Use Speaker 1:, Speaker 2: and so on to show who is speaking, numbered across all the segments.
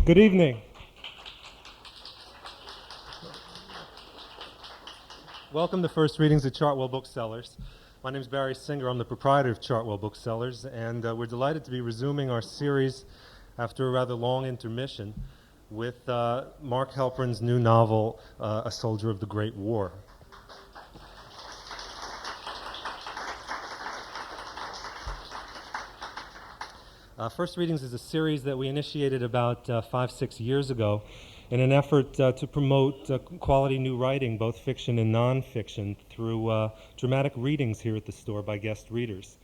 Speaker 1: Good evening. Welcome to First Readings at Chartwell Booksellers. My name is Barry Singer. I'm the proprietor of Chartwell Booksellers, and we're delighted to be resuming our series after a rather long intermission with Mark Helprin's new novel, A Soldier of the Great War. First Readings is a series that we initiated about 5-6 years ago in an effort to promote quality new writing, both fiction and nonfiction, through dramatic readings here at the store by guest readers.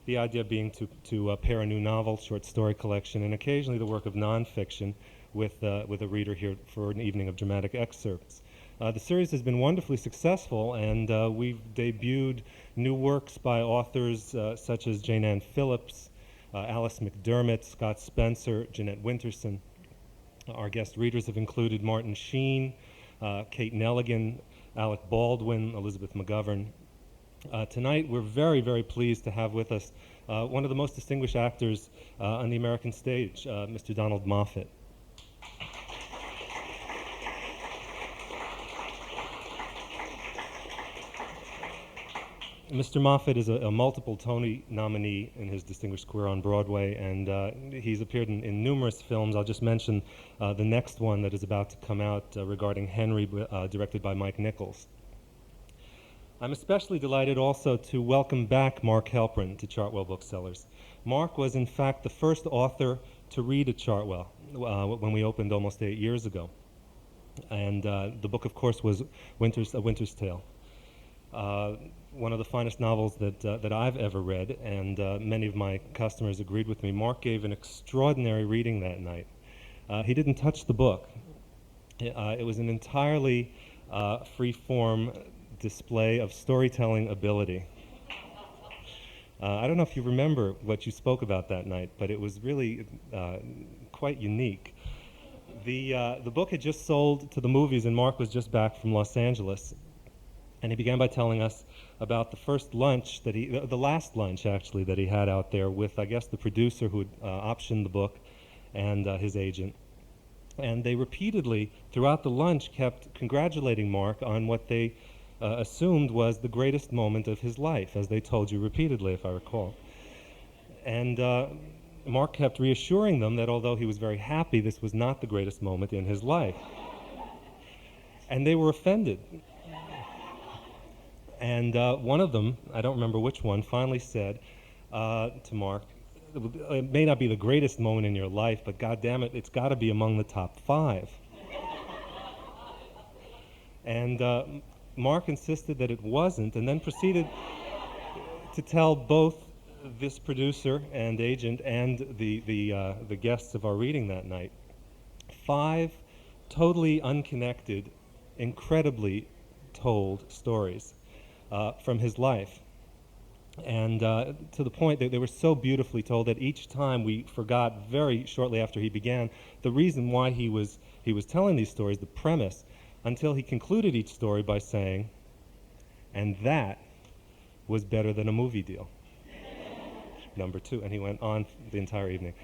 Speaker 1: The idea being to pair a new novel, short story collection, and occasionally the work of nonfiction with a reader here for an evening of dramatic excerpts. The series has been wonderfully successful, and we've debuted new works by authors such as Jane Ann Phillips, Alice McDermott, Scott Spencer, Jeanette Winterson. Our guest readers have included Martin Sheen, Kate Nelligan, Alec Baldwin, Elizabeth McGovern. Tonight we're very, very pleased to have with us one of the most distinguished actors on the American stage, Mr. Donald Moffat. Mr. Moffat is a multiple Tony nominee in his distinguished career on Broadway, and he's appeared in numerous films. I'll just mention the next one that is about to come out regarding Henry, directed by Mike Nichols. I'm especially delighted also to welcome back Mark Helprin to Chartwell Booksellers. Mark was in fact the first author to read at Chartwell when we opened almost 8 years ago. And the book, of course, was A Winter's Tale. One of the finest novels that I've ever read, and many of my customers agreed with me. Mark gave an extraordinary reading that night. He didn't touch the book. It was an entirely free-form display of storytelling ability. I don't know if you remember what you spoke about that night, but it was really quite unique. The book had just sold to the movies, and Mark was just back from Los Angeles. And he began by telling us about the first lunch that the last lunch actually that he had out there with, I guess, the producer who had optioned the book and his agent. And they repeatedly, throughout the lunch, kept congratulating Mark on what they assumed was the greatest moment of his life, as they told you repeatedly, if I recall. And Mark kept reassuring them that although he was very happy, this was not the greatest moment in his life. And they were offended. And one of them, I don't remember which one, finally said to Mark, it may not be the greatest moment in your life, but God damn it, it's got to be among the top 5. And Mark insisted that it wasn't, and then proceeded to tell both this producer and agent and the guests of our reading that night 5 totally unconnected, incredibly told stories from his life, and to the point that they were so beautifully told that each time we forgot very shortly after he began the reason why he was telling these stories, the premise, until he concluded each story by saying, and that was better than a movie deal. Number 2, and he went on the entire evening.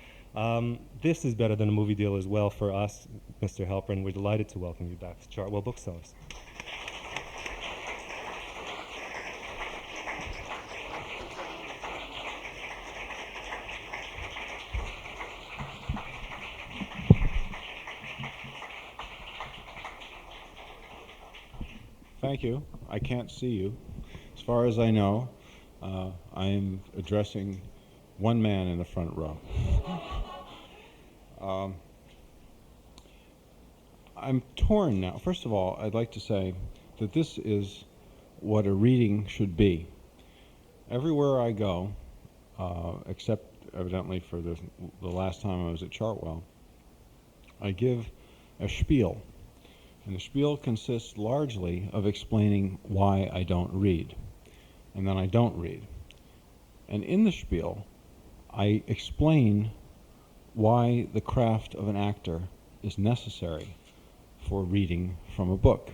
Speaker 1: This is better than a movie deal as well for us, Mr. Helprin. We're delighted to welcome you back to Chartwell Booksellers.
Speaker 2: Thank you. I can't see you. As far as I know, I am addressing one man in the front row. I'm torn now. First of all, I'd like to say that this is what a reading should be. Everywhere I go, except evidently for the last time I was at Chartwell, I give a spiel. And the spiel consists largely of explaining why I don't read. And then I don't read. And in the spiel, I explain why the craft of an actor is necessary for reading from a book.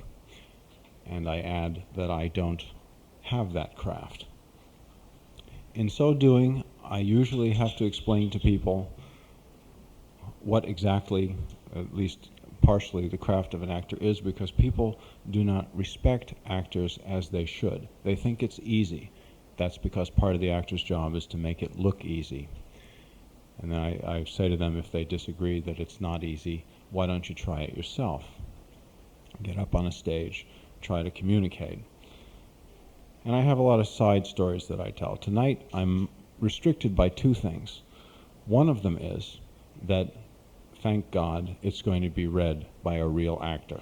Speaker 2: And I add that I don't have that craft. In so doing, I usually have to explain to people what exactly at least partially the craft of an actor is because people do not respect actors as they should. They think it's easy. That's because part of the actor's job is to make it look easy. And then I say to them, if they disagree that it's not easy, why don't you try it yourself? Get up on a stage, try to communicate. And I have a lot of side stories that I tell. Tonight, I'm restricted by two things. One of them is that, thank God, it's going to be read by a real actor.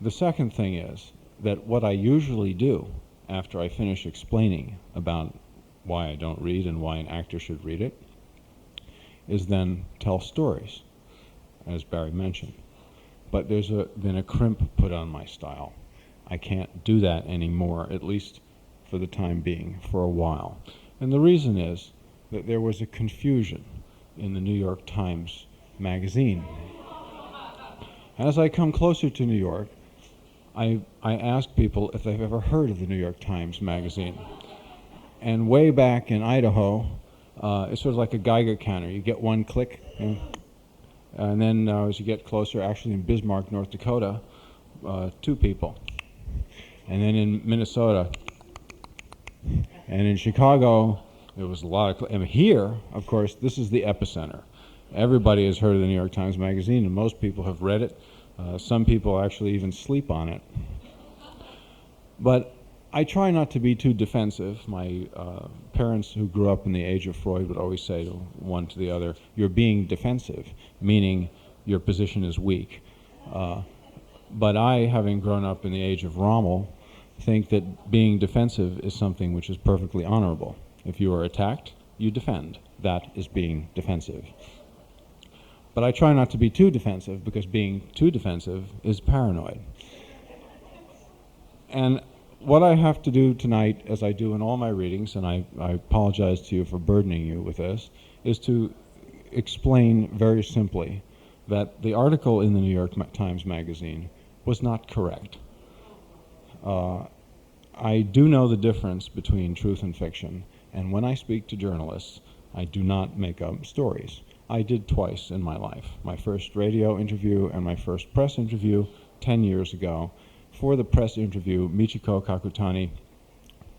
Speaker 2: The second thing is that what I usually do after I finish explaining about why I don't read and why an actor should read it is then tell stories, as Barry mentioned. But there's been a crimp put on my style. I can't do that anymore, at least for the time being, for a while. And the reason is that there was a confusion in the New York Times magazine. As I come closer to New York, I ask people if they've ever heard of the New York Times magazine. And way back in Idaho, it's sort of like a Geiger counter. You get one click, and then as you get closer, actually in Bismarck, North Dakota, 2 people. And then in Minnesota, and in Chicago, there was a lot of, and here, of course, this is the epicenter. Everybody has heard of the New York Times Magazine, and most people have read it. Some people actually even sleep on it. But I try not to be too defensive. My parents who grew up in the age of Freud would always say to one to the other, you're being defensive, meaning your position is weak. But I, having grown up in the age of Rommel, think that being defensive is something which is perfectly honorable. If you are attacked, you defend. That is being defensive. But I try not to be too defensive, because being too defensive is paranoid. And what I have to do tonight, as I do in all my readings, and I apologize to you for burdening you with this, is to explain very simply that the article in the New York Times Magazine was not correct. I do know the difference between truth and fiction, and when I speak to journalists, I do not make up stories. I did twice in my life. My first radio interview and my first press interview 10 years ago. For the press interview, Michiko Kakutani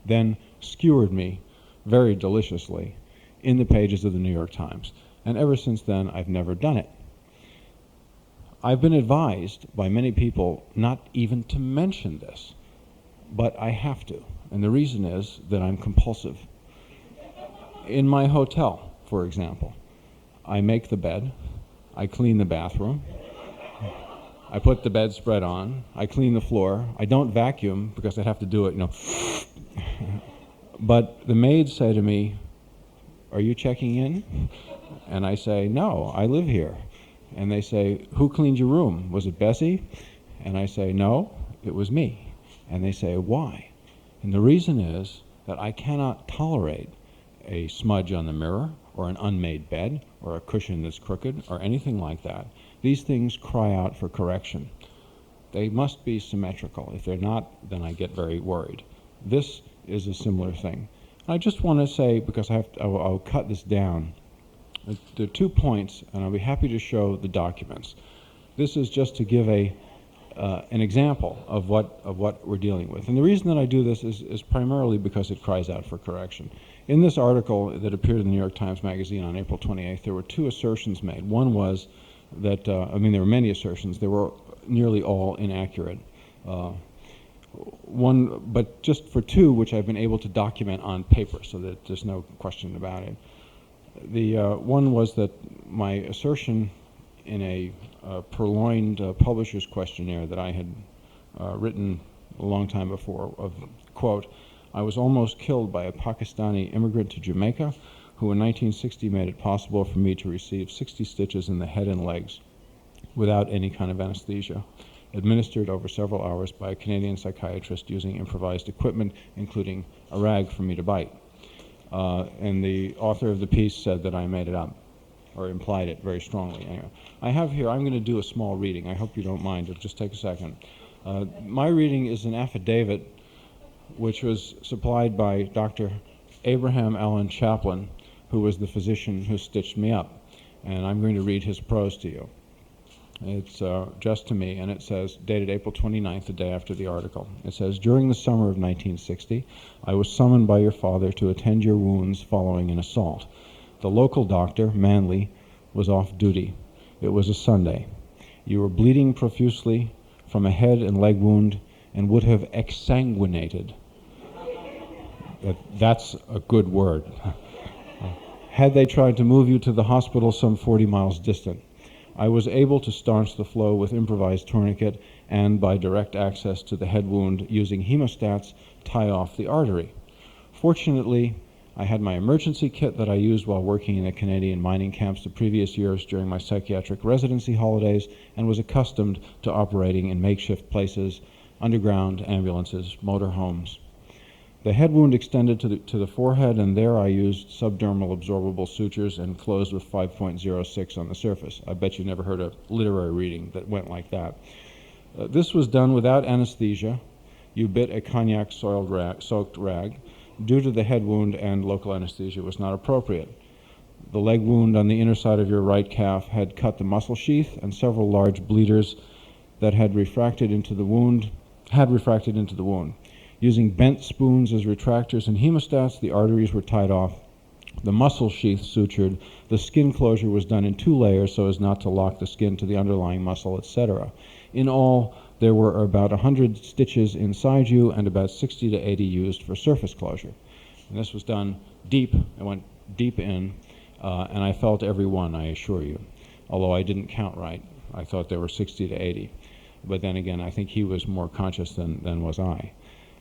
Speaker 2: then skewered me very deliciously in the pages of the New York Times. And ever since then, I've never done it. I've been advised by many people not even to mention this, but I have to. And the reason is that I'm compulsive. In my hotel, for example, I make the bed, I clean the bathroom, I put the bedspread on, I clean the floor. I don't vacuum because I'd have to do it, But the maids say to me, are you checking in? And I say, no, I live here. And they say, who cleaned your room? Was it Bessie? And I say, no, it was me. And they say, why? And the reason is that I cannot tolerate a smudge on the mirror, or an unmade bed, or a cushion that's crooked, or anything like that. These things cry out for correction. They must be symmetrical. If they're not, then I get very worried. This is a similar thing. I just want to say, because I'll cut this down, there are 2 points, and I'll be happy to show the documents. This is just to give an example of what we're dealing with. And the reason that I do this is primarily because it cries out for correction. In this article that appeared in the New York Times Magazine on April 28th, there were 2 assertions made. One was that, there were many assertions. They were nearly all inaccurate. One, but just for 2, which I've been able to document on paper, so that there's no question about it. The one was that my assertion in a purloined publisher's questionnaire that I had written a long time before, of, quote, I was almost killed by a Pakistani immigrant to Jamaica who in 1960 made it possible for me to receive 60 stitches in the head and legs without any kind of anesthesia, administered over several hours by a Canadian psychiatrist using improvised equipment, including a rag for me to bite. And the author of the piece said that I made it up, or implied it very strongly. Anyway, I have here, I'm going to do a small reading. I hope you don't mind. It'll just take a second. My reading is an affidavit which was supplied by Dr. Abraham Allen Chaplin, who was the physician who stitched me up. And I'm going to read his prose to you. It's just to me, and it says, dated April 29th, the day after the article. It says, during the summer of 1960, I was summoned by your father to attend your wounds following an assault. The local doctor, Manley, was off duty. It was a Sunday. You were bleeding profusely from a head and leg wound and would have exsanguinated. That's a good word. Had they tried to move you to the hospital some 40 miles distant. I was able to staunch the flow with improvised tourniquet and, by direct access to the head wound using hemostats, tie off the artery. Fortunately, I had my emergency kit that I used while working in the Canadian mining camps the previous years during my psychiatric residency holidays and was accustomed to operating in makeshift places, underground, ambulances, motorhomes. The head wound extended to the forehead, and there I used subdermal absorbable sutures and closed with 5.06 on the surface. I bet you never heard a literary reading that went like that. This was done without anesthesia. You bit a cognac soaked rag. Due to the head wound and local anesthesia was not appropriate. The leg wound on the inner side of your right calf had cut the muscle sheath, and several large bleeders that had refracted into the wound. Using bent spoons as retractors and hemostats, the arteries were tied off, the muscle sheath sutured, the skin closure was done in 2 layers so as not to lock the skin to the underlying muscle, etc. In all, there were about 100 stitches inside you and about 60 to 80 used for surface closure. And this was done deep. I went deep in, and I felt every one, I assure you. Although I didn't count right. I thought there were 60 to 80. But then again, I think he was more conscious than was I.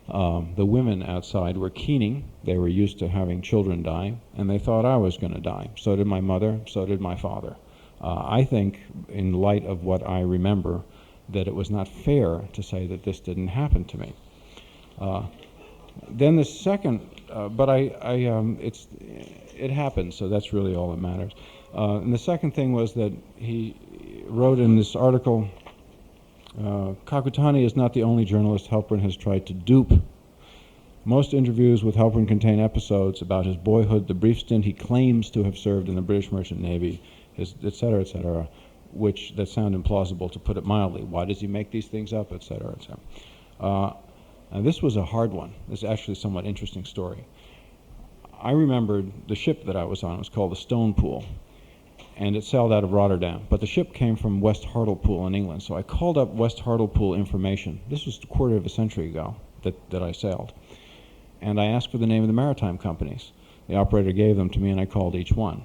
Speaker 2: The women outside were keening. They were used to having children die, and they thought I was going to die. So did my mother, so did my father. I think, in light of what I remember, that it was not fair to say that this didn't happen to me. Then the second, it happened, so that's really all that matters. And the second thing was that he wrote in this article, Kakutani is not the only journalist Helprin has tried to dupe. Most interviews with Helprin contain episodes about his boyhood, the brief stint he claims to have served in the British Merchant Navy, etc., that sound implausible, to put it mildly. Why does he make these things up, etc., etc. And this was a hard one. This is actually a somewhat interesting story. I remembered the ship that I was on. It was called the Stone Pool, and it sailed out of Rotterdam. But the ship came from West Hartlepool in England, so I called up West Hartlepool information. This was a quarter of a century ago that I sailed. And I asked for the name of the maritime companies. The operator gave them to me, and I called each one.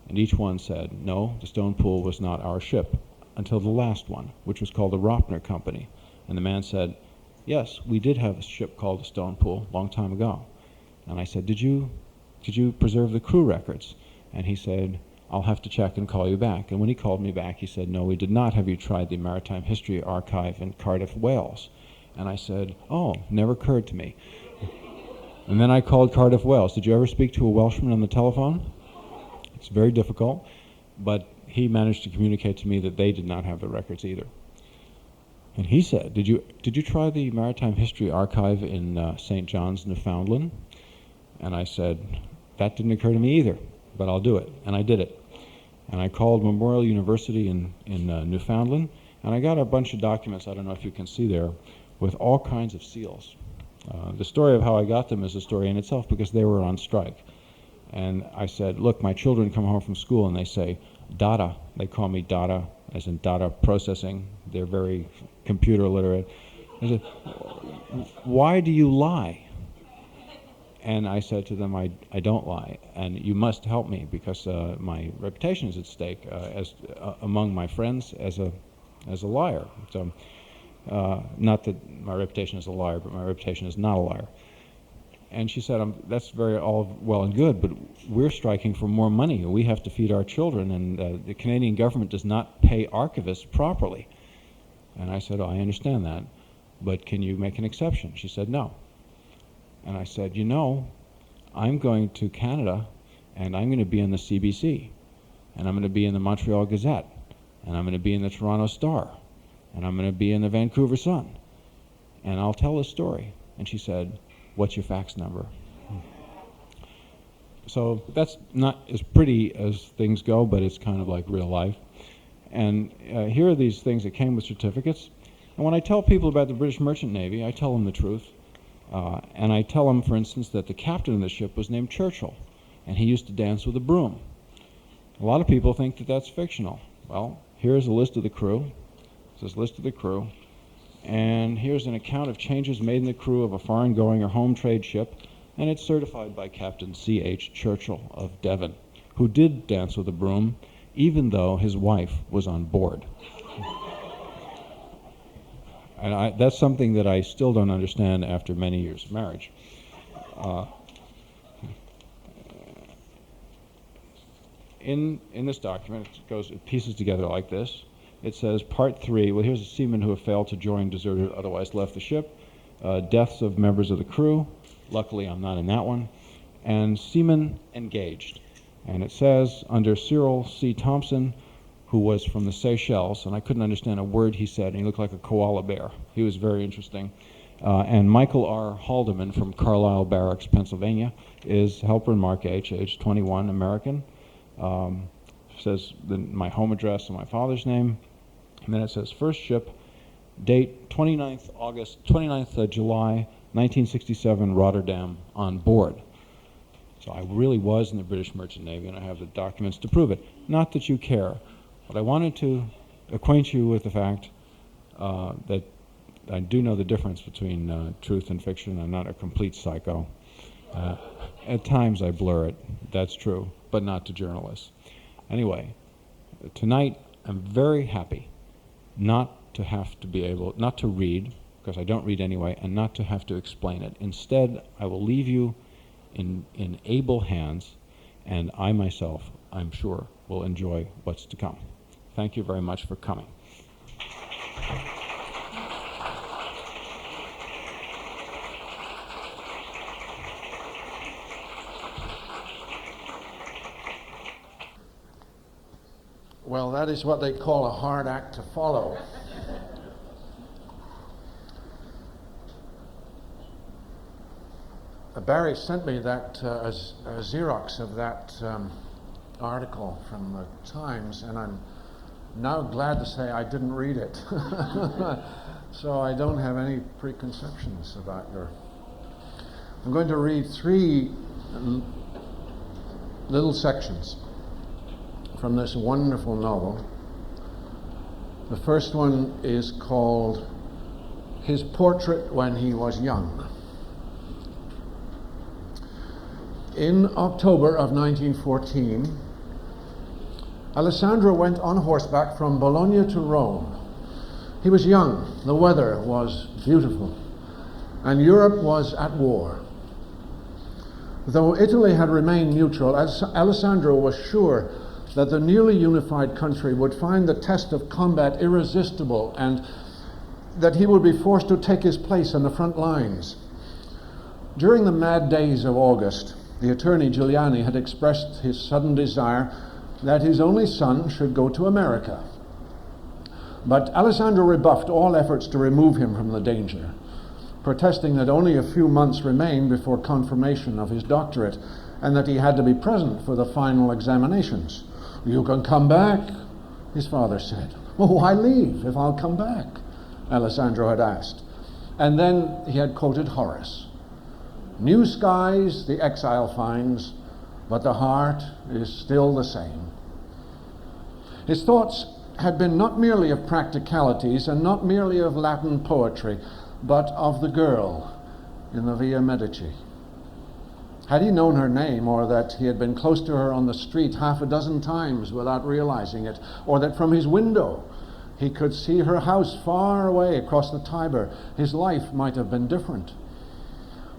Speaker 2: And each one said, no, the Stone Pool was not our ship, until the last one, which was called the Ropner Company. And the man said, yes, we did have a ship called the Stone Pool a long time ago. And I said, did you preserve the crew records? And he said, I'll have to check and call you back. And when he called me back, he said, no, we did not. Have you tried the Maritime History Archive in Cardiff, Wales? And I said, oh, never occurred to me. And then I called Cardiff, Wales. Did you ever speak to a Welshman on the telephone? It's very difficult, but he managed to communicate to me that they did not have the records either. And he said, did you try the Maritime History Archive in St. John's, Newfoundland? And I said, that didn't occur to me either, but I'll do it. And I did it. And I called Memorial University in Newfoundland, and I got a bunch of documents, I don't know if you can see there, with all kinds of seals. The story of how I got them is a story in itself because they were on strike. And I said, look, my children come home from school and they say, data. They call me data, as in data processing. They're very computer literate. I said, why do you lie? And I said to them, I don't lie, and you must help me because my reputation is at stake among my friends as a liar. So, not that my reputation is a liar, but my reputation is not a liar. And she said, that's very all well and good, but we're striking for more money. We have to feed our children, and the Canadian government does not pay archivists properly. And I said, oh, I understand that, but can you make an exception? She said, no. And I said, you know, I'm going to Canada, and I'm going to be in the CBC, and I'm going to be in the Montreal Gazette, and I'm going to be in the Toronto Star, and I'm going to be in the Vancouver Sun, and I'll tell a story. And she said, what's your fax number? So that's not as pretty as things go, but it's kind of like real life. And here are these things that came with certificates. And when I tell people about the British Merchant Navy, I tell them the truth. And I tell them, for instance, that the captain of the ship was named Churchill, and he used to dance with a broom. A lot of people think that that's fictional. Well, here's a list of the crew. It says list of the crew. And here's an account of changes made in the crew of a foreign-going or home trade ship, and it's certified by Captain C.H. Churchill of Devon, who did dance with a broom, even though his wife was on board. And that's something that I still don't understand after many years of marriage. In this document, it pieces together like this. It says, Part 3, well, here's a seaman who have failed to join, deserted, otherwise left the ship. Deaths of members of the crew. Luckily, I'm not in that one. And seamen engaged. And it says, under Cyril C. Thompson, who was from the Seychelles, and I couldn't understand a word he said, and he looked like a koala bear. He was very interesting. And Michael R. Haldeman from Carlisle Barracks, Pennsylvania, is Helprin Mark H., age 21, American. Says my home address and my father's name. And then it says first ship, date 29th July 1967, Rotterdam, on board. So I really was in the British Merchant Navy, and I have the documents to prove it. Not that you care, but I wanted to acquaint you with the fact that I do know the difference between truth and fiction. I'm not a complete psycho. At times I blur it, that's true, but not to journalists. Anyway, tonight I'm very happy not to have to be able, not to read, because I don't read anyway, and not to have to explain it. Instead, I will leave you in able hands, and I myself, I'm sure, will enjoy what's to come. Thank you very much for coming.
Speaker 3: Well, that is what they call a hard act to follow. Barry sent me that a Xerox of that article from the Times, and I'm now glad to say I didn't read it. So I don't have any preconceptions about your... I'm going to read 3 little sections from this wonderful novel. The first one is called His Portrait When He Was Young. In October of 1914, Alessandro went on horseback from Bologna to Rome. He was young, the weather was beautiful, and Europe was at war. Though Italy had remained neutral, Alessandro was sure that the newly unified country would find the test of combat irresistible, and that he would be forced to take his place on the front lines. During the mad days of August, the attorney Giuliani had expressed his sudden desire that his only son should go to America. But Alessandro rebuffed all efforts to remove him from the danger, protesting that only a few months remained before confirmation of his doctorate, and that he had to be present for the final examinations. "You can come back," his father said. "Well, why leave if I'll come back?" Alessandro had asked. And then he had quoted Horace. "New skies the exile finds, but the heart is still the same." His thoughts had been not merely of practicalities and not merely of Latin poetry, but of the girl in the Via Medici. Had he known her name, or that he had been close to her on the street 6 times without realizing it, or that from his window he could see her house far away across the Tiber, his life might have been different.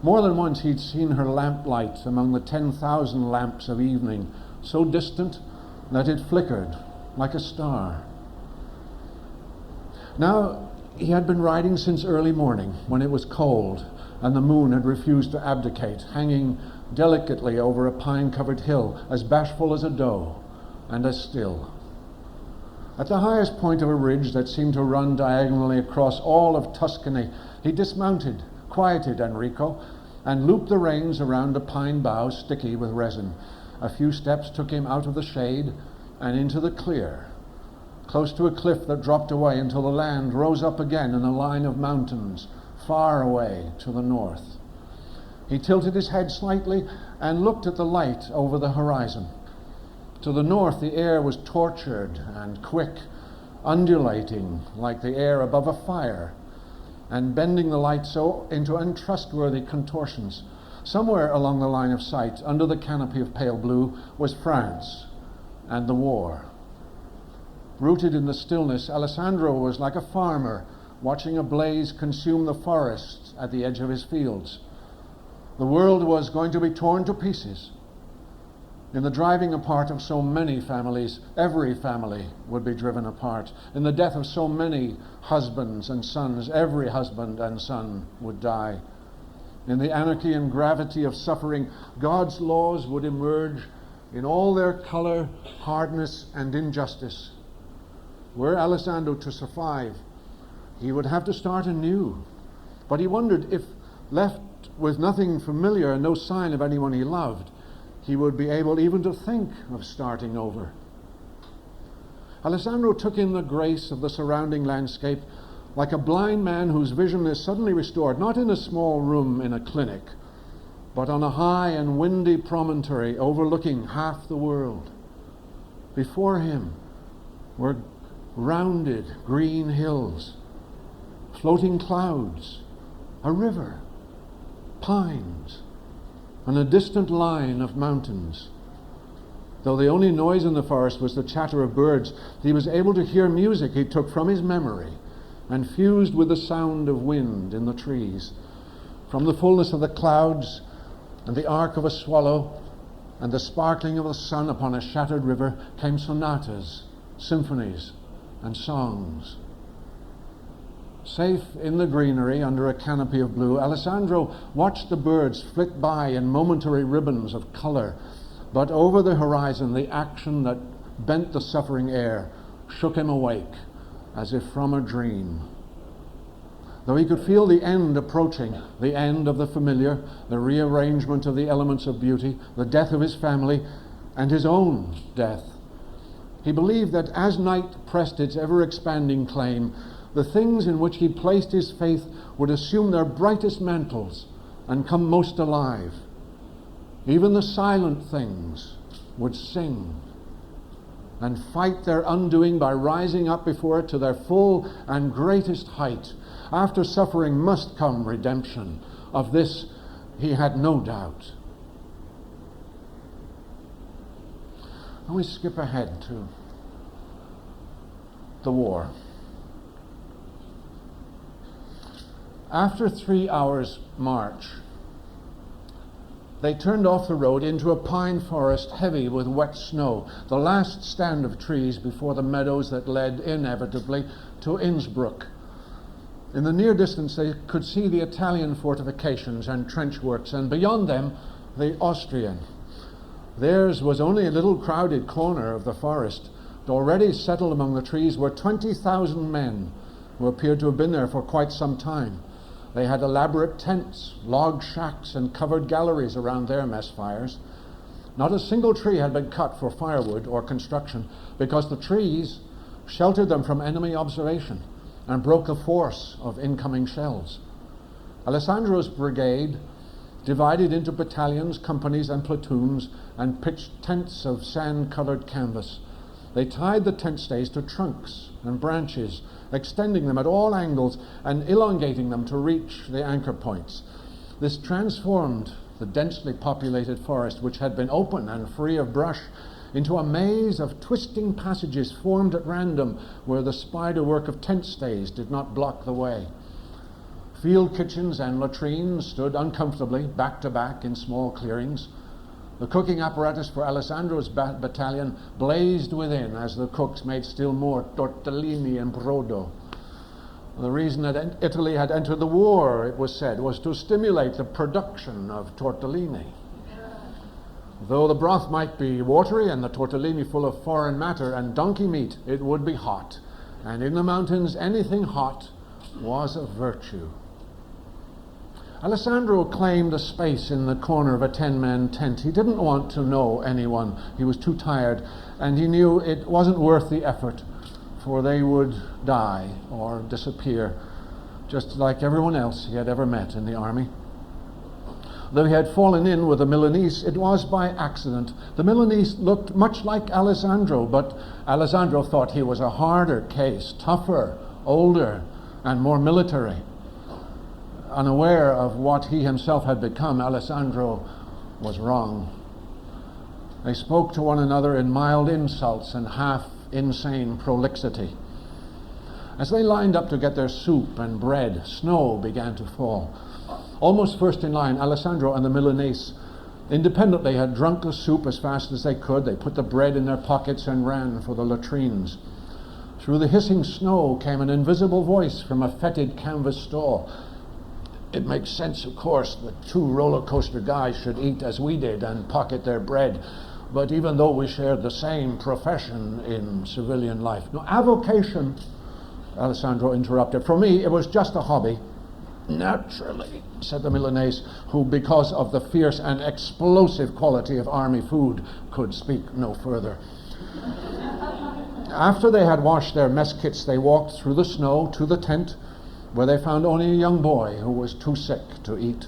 Speaker 3: More than once he'd seen her lamplight among the 10,000 lamps of evening, so distant that it flickered like a star. Now he had been riding since early morning, when it was cold and the moon had refused to abdicate, hanging delicately over a pine-covered hill, as bashful as a doe and as still. At the highest point of a ridge that seemed to run diagonally across all of Tuscany, he dismounted, quieted Enrico, and looped the reins around a pine bough sticky with resin. A few steps took him out of the shade and into the clear close to a cliff that dropped away until the land rose up again in a line of mountains far away to the north. He tilted his head slightly and looked at the light over the horizon. To the north, the air was tortured and quick, undulating like the air above a fire, and bending the light so into untrustworthy contortions. Somewhere along the line of sight, under the canopy of pale blue, was France and the war. Rooted in the stillness, Alessandro was like a farmer watching a blaze consume the forest at the edge of his fields. The world was going to be torn to pieces. In the driving apart of so many families, every family would be driven apart. In the death of so many husbands and sons, every husband and son would die. In the anarchy and gravity of suffering, God's laws would emerge in all their color, hardness, and injustice. Were Alessandro to survive, he would have to start anew. But he wondered if, left with nothing familiar and no sign of anyone he loved, he would be able even to think of starting over. Alessandro took in the grace of the surrounding landscape like a blind man whose vision is suddenly restored, not in a small room in a clinic, but on a high and windy promontory overlooking half the world. Before him were rounded green hills, floating clouds, a river, pines, and a distant line of mountains. Though the only noise in the forest was the chatter of birds, he was able to hear music he took from his memory and fused with the sound of wind in the trees. From the fullness of the clouds and the arc of a swallow and the sparkling of the sun upon a shattered river came sonatas, symphonies, and songs. Safe in the greenery under a canopy of blue, Alessandro watched the birds flit by in momentary ribbons of color, but over the horizon the action that bent the suffering air shook him awake as if from a dream. Though he could feel the end approaching, the end of the familiar, the rearrangement of the elements of beauty, the death of his family, and his own death, he believed that as night pressed its ever-expanding claim, the things in which he placed his faith would assume their brightest mantles and come most alive. Even the silent things would sing and fight their undoing by rising up before it to their full and greatest height. After suffering must come redemption. Of this he had no doubt. And we skip ahead to the war. After 3 hours' march, they turned off the road into a pine forest heavy with wet snow, the last stand of trees before the meadows that led inevitably to Innsbruck. In the near distance they could see the Italian fortifications and trench works, and beyond them the Austrian. Theirs was only a little crowded corner of the forest. Already settled among the trees were 20,000 men who appeared to have been there for quite some time. They had elaborate tents, log shacks, and covered galleries around their mess fires. Not a single tree had been cut for firewood or construction, because the trees sheltered them from enemy observation and broke the force of incoming shells. Alessandro's brigade divided into battalions, companies, and platoons, and pitched tents of sand-colored canvas. They tied the tent stays to trunks and branches, extending them at all angles and elongating them to reach the anchor points. This transformed the densely populated forest, which had been open and free of brush, into a maze of twisting passages formed at random where the spiderwork of tent stays did not block the way. Field kitchens and latrines stood uncomfortably back to back in small clearings. The cooking apparatus for Alessandro's battalion blazed within as the cooks made still more tortellini and brodo. The reason that Italy had entered the war, it was said, was to stimulate the production of tortellini. Though the broth might be watery and the tortellini full of foreign matter and donkey meat, it would be hot. And in the mountains, anything hot was a virtue. Alessandro claimed a space in the corner of a 10-man tent. He didn't want to know anyone. He was too tired, and he knew it wasn't worth the effort, for they would die or disappear, just like everyone else he had ever met in the army. Though he had fallen in with a Milanese, it was by accident. The Milanese looked much like Alessandro, but Alessandro thought he was a harder case, tougher, older, and more military. Unaware of what he himself had become, Alessandro was wrong. They spoke to one another in mild insults and half-insane prolixity. As they lined up to get their soup and bread, snow began to fall. Almost first in line, Alessandro and the Milanese independently had drunk the soup as fast as they could. They put the bread in their pockets and ran for the latrines. Through the hissing snow came an invisible voice from a fetid canvas stall. It makes sense, of course, that two roller coaster guys should eat as we did and pocket their bread. But even though we shared the same profession in civilian life, no, avocation, Alessandro interrupted. For me, it was just a hobby. Naturally, said the Milanese, who, because of the fierce and explosive quality of army food, could speak no further. After they had washed their mess kits, they walked through the snow to the tent, where they found only a young boy who was too sick to eat.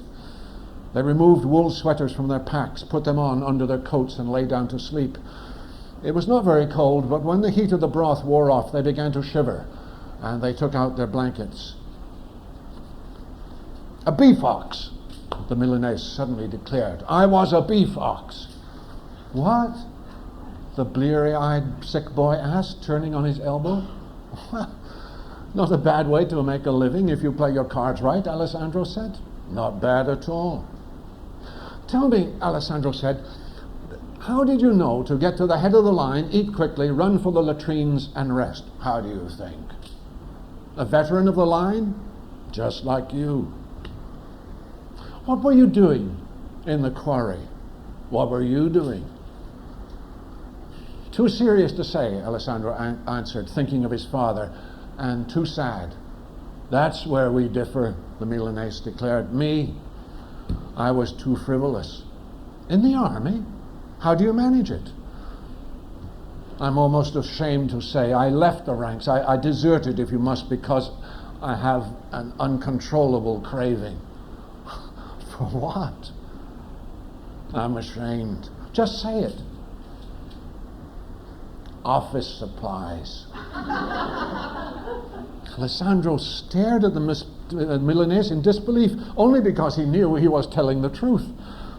Speaker 3: They removed wool sweaters from their packs, put them on under their coats, and lay down to sleep. It was not very cold, but when the heat of the broth wore off, they began to shiver, and they took out their blankets. A beef ox, the Milanese suddenly declared. I was a beef ox. What? The bleary-eyed sick boy asked, turning on his elbow. Not a bad way to make a living if you play your cards right, Alessandro said. Not bad at all. Tell me, Alessandro said, how did you know to get to the head of the line, eat quickly, run for the latrines, and rest? How do you think? A veteran of the line? Just like you. What were you doing in the quarry? What were you doing? Too serious to say, Alessandro answered, thinking of his father, and too sad. That's where we differ, the Milanese declared. Me, I was too frivolous. In the army? How do you manage it? I'm almost ashamed to say I left the ranks. I deserted, if you must, because I have an uncontrollable craving. For what? I'm ashamed. Just say it. Office supplies. Alessandro stared at the Milanese in disbelief, only because he knew he was telling the truth.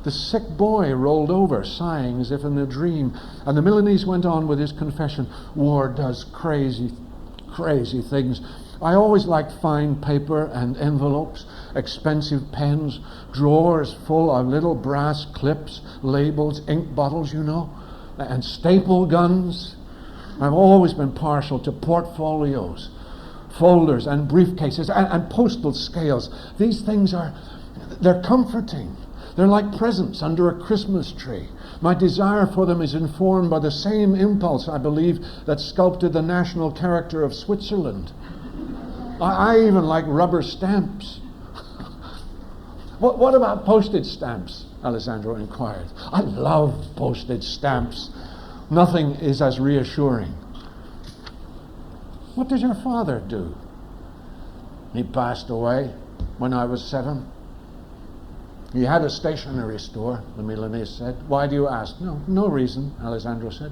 Speaker 3: The sick boy rolled over, sighing as if in a dream, and the Milanese went on with his confession. War does crazy, crazy things. I always liked fine paper and envelopes, expensive pens, drawers full of little brass clips, labels, ink bottles, you know, and staple guns. I've always been partial to portfolios, folders and briefcases and postal scales. These things they're comforting. They're like presents under a Christmas tree. My desire for them is informed by the same impulse, I believe, that sculpted the national character of Switzerland. I even like rubber stamps. What about postage stamps? Alessandro inquired. I love postage stamps. Nothing is as reassuring. What did your father do? He passed away when I was 7. He had a stationery store, the Milanese said. Why do you ask? No reason, Alessandro said.